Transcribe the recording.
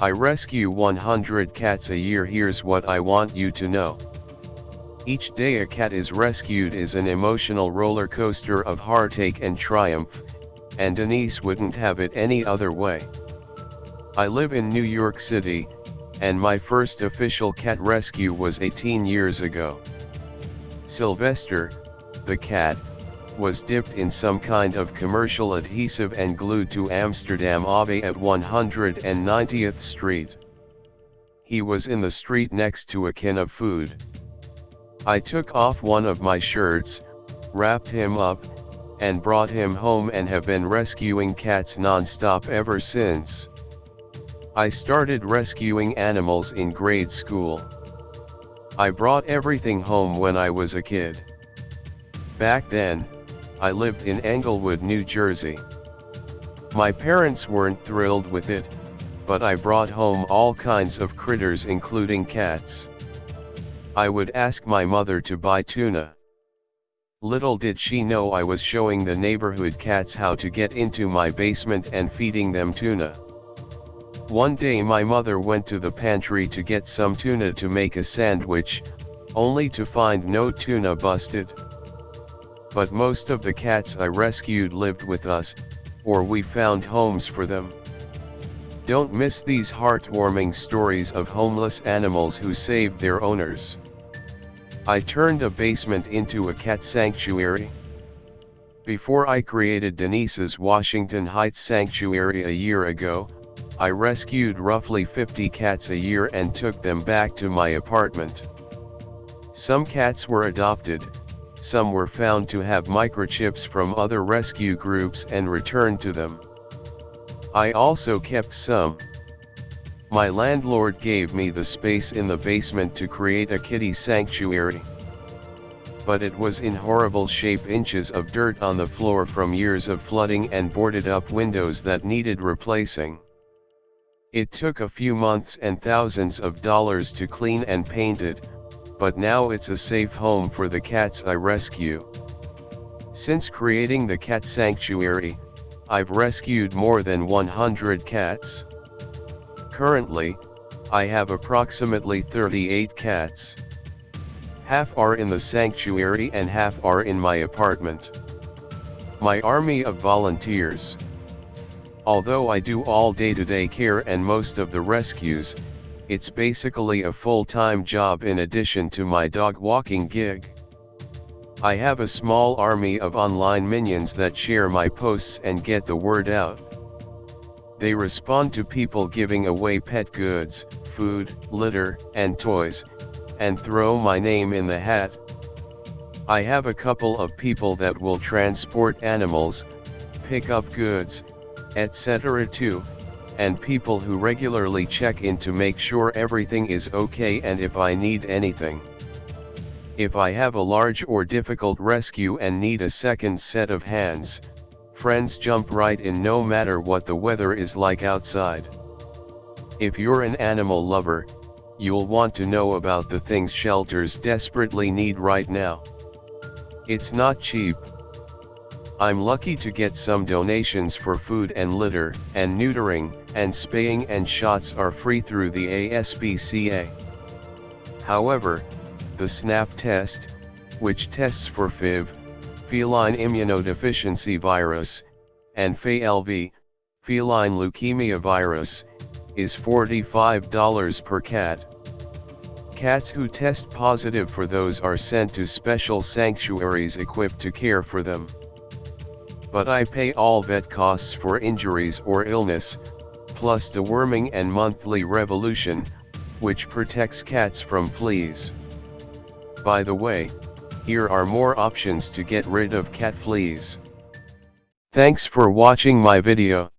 I rescue 100 cats a year. Here's what I want you to know. Each day a cat is rescued is an emotional roller coaster of heartache and triumph, and Denise wouldn't have it any other way. I live in New York City, and my first official cat rescue was 18 years ago. Sylvester, the cat, was dipped in some kind of commercial adhesive and glued to Amsterdam Ave at 190th Street. He was in the street next to a can of food. I took off one of my shirts, wrapped him up, and brought him home and have been rescuing cats non-stop ever since. I started rescuing animals in grade school. I brought everything home when I was a kid. Back then, I lived in Englewood, New Jersey. My parents weren't thrilled with it, but I brought home all kinds of critters including cats. I would ask my mother to buy tuna. Little did she know I was showing the neighborhood cats how to get into my basement and feeding them tuna. One day my mother went to the pantry to get some tuna to make a sandwich, only to find no tuna busted. But most of the cats I rescued lived with us, or we found homes for them. Don't miss these heartwarming stories of homeless animals who saved their owners. I turned a basement into a cat sanctuary. Before I created Denise's Washington Heights Sanctuary a year ago, I rescued roughly 50 cats a year and took them back to my apartment. Some cats were adopted, some were found to have microchips from other rescue groups and returned to them. I also kept some. My landlord gave me the space in the basement to create a kitty sanctuary. But it was in horrible shape, inches of dirt on the floor from years of flooding and boarded up windows that needed replacing. It took a few months and thousands of dollars to clean and paint it, but now it's a safe home for the cats I rescue. Since creating the cat sanctuary, I've rescued more than 100 cats. Currently, I have approximately 38 cats. Half are in the sanctuary and half are in my apartment. My army of volunteers. Although I do all day-to-day care and most of the rescues, it's basically a full-time job in addition to my dog walking gig. I have a small army of online minions that share my posts and get the word out. They respond to people giving away pet goods, food, litter, and toys, and throw my name in the hat. I have a couple of people that will transport animals, pick up goods, etc. too, and people who regularly check in to make sure everything is okay and if I need anything. If I have a large or difficult rescue and need a second set of hands, friends jump right in no matter what the weather is like outside. If you're an animal lover, you'll want to know about the things shelters desperately need right now. It's not cheap. I'm lucky to get some donations for food and litter, and neutering, and spaying and shots are free through the ASPCA. However, the SNAP test, which tests for FIV, feline immunodeficiency virus, and FALV, feline leukemia virus, is $45 per cat. Cats who test positive for those are sent to special sanctuaries equipped to care for them. But I pay all vet costs for injuries or illness, plus deworming and monthly revolution, which protects cats from fleas. By the way, here are more options to get rid of cat fleas. Thanks for watching my video.